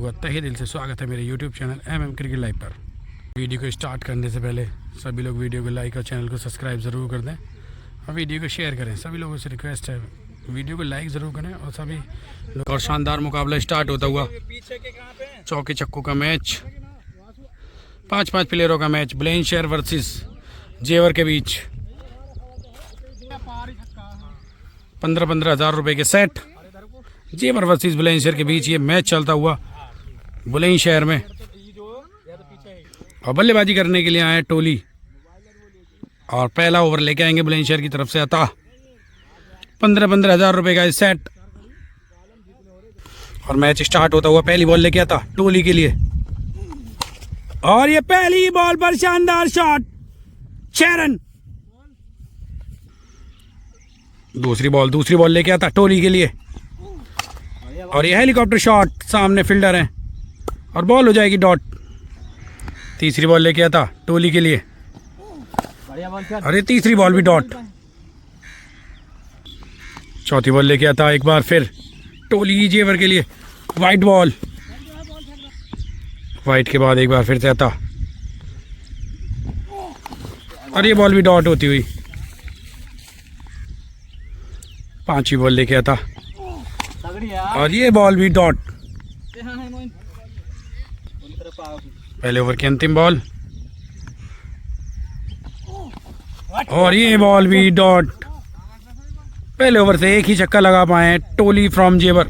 लोगों का तहे दिल से स्वागत है मेरे YouTube channel MM cricket live पर। वीडियो को स्टार्ट करने से पहले सभी लोग वीडियो को लाइक और चैनल को सब्सक्राइब ज़रूर कर दें और वीडियो को शेयर करें। सभी लोगों से रिक्वेस्ट है वीडियो को लाइक ज़रूर करें और सभी लोग। और शानदार मुकाबला स्टार्ट होता हुआ चौके चक्कों का मैच, 5-5 प्लेयरों का मैच, बुलंदशहर वर्सेस जेवर के बीच 15-15 हज़ार रुपये के सेट। जेवर वर्सेस बुलंदशहर के बीच ये मैच चलता हुआ बुलंदशहर में। और बल्लेबाजी करने के लिए आए टोली और पहला ओवर लेके आएंगे बुलंदशहर की तरफ से अता 15-15 हज़ार रुपये का सेट। और मैच स्टार्ट होता हुआ पहली बॉल लेके आता टोली के लिए और ये पहली बॉल पर शानदार शॉट 6 रन। दूसरी बॉल लेके आता टोली के लिए और ये हेलीकॉप्टर शॉट, सामने फील्डर है और बॉल हो जाएगी डॉट। तीसरी बॉल लेके आता टोली के लिए और ये तीसरी बॉल भी डॉट। चौथी बॉल लेके आता एक बार फिर टोली जेवर के लिए वाइट बॉल, वाइट के बाद एक बार फिर से आता और ये बॉल भी डॉट होती हुई। पांचवी बॉल लेके आता और ये बॉल भी डॉट। पहले ओवर की अंतिम बॉल और ये बॉल भी डॉट। पहले ओवर से एक ही छक्का लगा पाए टोली फ्रॉम जेवर।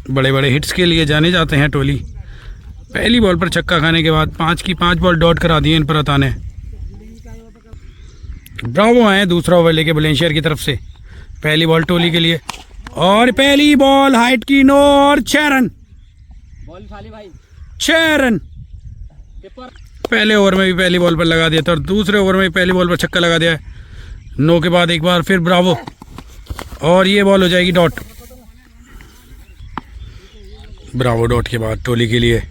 बड़े बड़े हिट्स के लिए जाने जाते हैं टोली। पहली बॉल पर छक्का खाने के बाद 5 की 5 बॉल डॉट करा दी इन पर अता ने। ब्रावो आए दूसरा ओवर लेके बुलंदशहर की तरफ से। पहली बॉल टोली के लिए और पहली बॉल हाइट की नो और 6 रन। 6 रन पहले ओवर में भी पहली बॉल पर लगा दिया था और दूसरे ओवर में भी पहली बॉल पर छक्का लगा दिया है। नो के बाद एक बार फिर ब्रावो और ये बॉल हो जाएगी डॉट। ब्रावो डॉट के बाद टोली के लिए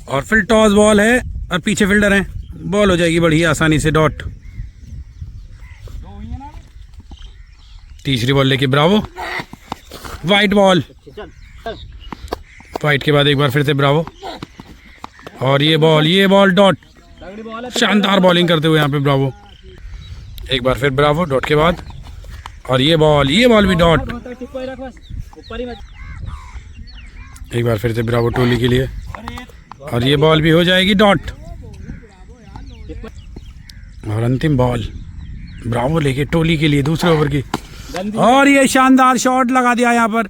और फिर टॉस बॉल है और पीछे फील्डर है, बॉल हो जाएगी बड़ी आसानी से डॉट। तीसरी बॉल लेके ब्रावो, वाइट बॉल, वाइट के बाद एक बार फिर से ब्रावो और ये बॉल डॉट। शानदार बॉलिंग करते हुए यहाँ पे ब्रावो। एक बार फिर ब्रावो डॉट के बाद और ये बॉल भी डॉट। एक बार फिर से ब्रावो टोली के लिए और ये बॉल भी हो जाएगी डॉट। और अंतिम बॉल ब्रावो लेके टोली के लिए दूसरे ओवर की और ये शानदार शॉट लगा दिया यहाँ पर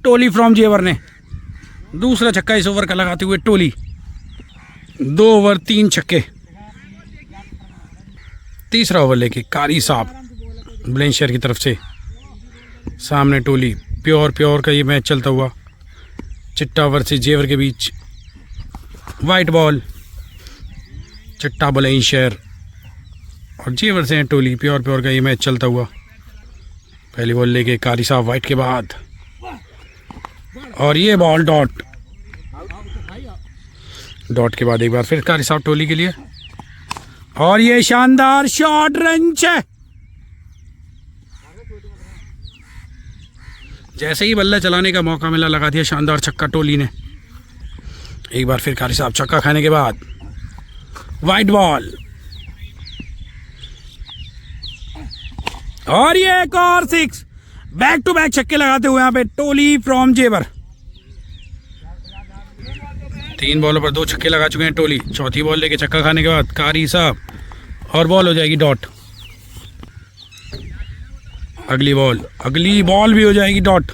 टोली फ्रॉम जेवर ने। दूसरा छक्का इस ओवर का लगाते हुए टोली। 2 ओवर 3 छक्के। तीसरा ओवर लेके कारी साहब बुलंदशहर की तरफ से। सामने टोली। प्योर का ये मैच चलता हुआ चिट्टा वर्सेस जेवर के बीच। वाइट बॉल, चिट्टा बुलंदशहर और जेवर से टोली। प्योर का ये मैच चलता हुआ। पहली बॉल लेके कारी साहब वाइट के बाद और ये बॉल डॉट। डॉट के बाद एक बार फिर कारी साहब टोली के लिए और ये शानदार शॉट रन 6। जैसे ही बल्ला चलाने का मौका मिला लगा दिया शानदार छक्का टोली ने। एक बार फिर कारी साहब छक्का खाने के बाद वाइट बॉल और ये एक और 6। बैक टू बैक छक्के लगाते हुए यहाँ पे टोली फ्रॉम जेवर। 3 बॉलों पर 2 छक्के लगा चुके हैं टोली। चौथी बॉल लेके छक्का खाने के बाद कारी साहब और बॉल हो जाएगी डॉट। अगली बॉल भी हो जाएगी डॉट।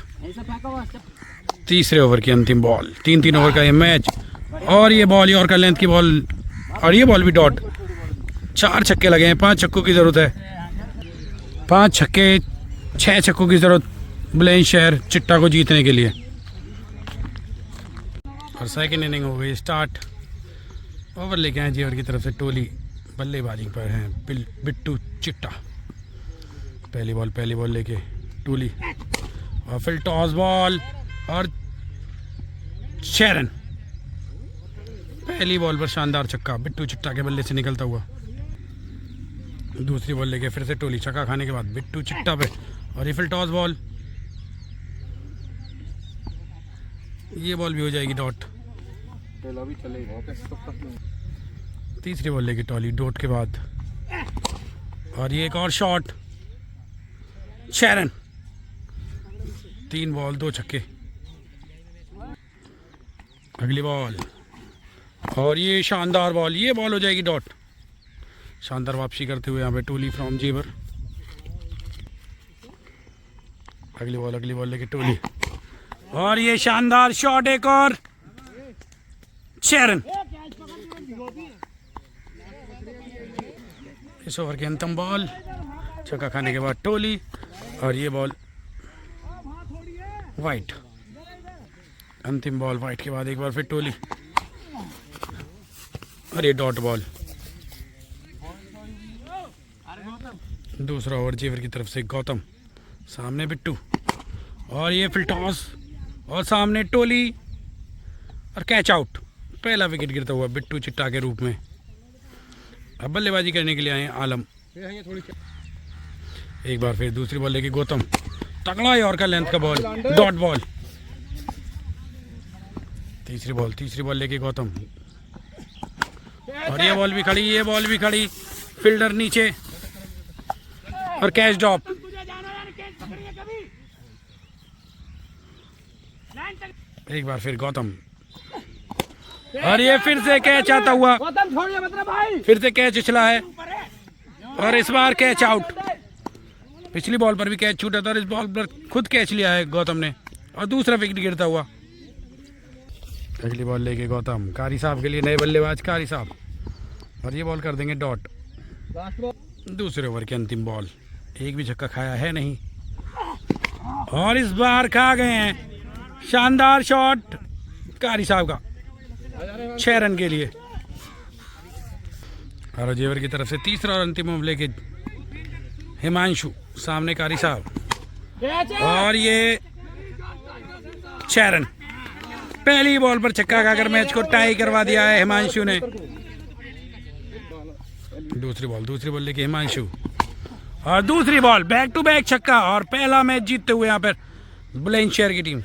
तीसरे ओवर की अंतिम बॉल। 3 ओवर का ये मैच और ये बॉल यॉर्कर लेंथ की बॉल और ये बॉल भी डॉट। 4 छक्के लगे हैं, 5 छक्कों की ज़रूरत है। 5 छक्के 6 छक्कों की ज़रूरत बुलंदशहर चिट्टा को जीतने के लिए। और सेकंड इनिंग हो गई स्टार्ट। ओवर लेके आए जेवर की तरफ से टोली। बल्लेबाजी पर हैं बिट्टू चिट्टा। पहली बॉल लेके टोली और फिर टॉस बॉल और 6 रन। पहली बॉल पर शानदार छक्का बिट्टू चिट्टा के बल्ले से निकलता हुआ। दूसरी बॉल लेके फिर से टोली छक्का खाने के बाद बिट्टू चिट्टा पे और ये फिर टॉस बॉल ये बॉल भी हो जाएगी डॉट। पहला भी चलेगा। तीसरी बॉल लेगी टॉली डॉट के बाद। और ये एक और शॉट, 6 रन। 3 बॉल 2 छक्के। अगली बॉल और ये शानदार बॉल, ये बॉल हो जाएगी डॉट। शानदार वापसी करते हुए यहाँ पे टोली फ्रॉम जेवर। अगली बॉल लेके टोली और ये शानदार शॉट, एक और 6 रन। इस ओवर की अंतिम बॉल, छक्का खाने के बाद टोली और ये बॉल वाइट। अंतिम बॉल वाइट के बाद एक बार फिर टोली और ये डॉट बॉल। दूसरा ओवर जेवर की तरफ से गौतम, सामने बिट्टू और ये फिल टॉस और सामने टोली और कैच आउट। पहला विकेट गिरता हुआ बिट्टू चिट्टा के रूप में। अब बल्लेबाजी करने के लिए आए आलम। एक बार फिर दूसरी बॉल लेके गौतम, तगड़ा यॉर्कर लेंथ का बॉल, डॉट बॉल। तीसरी बॉल लेके गौतम और ये बॉल भी खड़ी, फील्डर नीचे और कैच ड्रॉप। एक बार फिर गौतम और ये फिर से कैच आता हुआ, फिर से कैच उछला है और इस बार कैच आउट। पिछली बॉल पर भी कैच छूटा था और इस बॉल पर खुद कैच लिया है गौतम ने और दूसरा विकेट गिरता हुआ। अगली बॉल लेके गौतम, कारी साहब के लिए नए बल्लेबाज कारी साहब, और ये बॉल कर देंगे डॉट। दूसरे ओवर की अंतिम बॉल, एक भी छक्का खाया है नहीं और इस बार खा गए हैं। शानदार शॉट कारी साहब का 6 रन के लिए। और जेवर की तरफ से तीसरा और अंतिम ओवर लेके हिमांशु, सामने कारी साहब और ये 6 रन। पहली बॉल पर छक्का खाकर मैच को टाई करवा दिया है हिमांशु ने। दूसरी बॉल लेके हिमांशु और दूसरी बॉल बैक टू बैक छक्का और पहला मैच जीतते हुए यहाँ पर बुलंदशहर की टीम।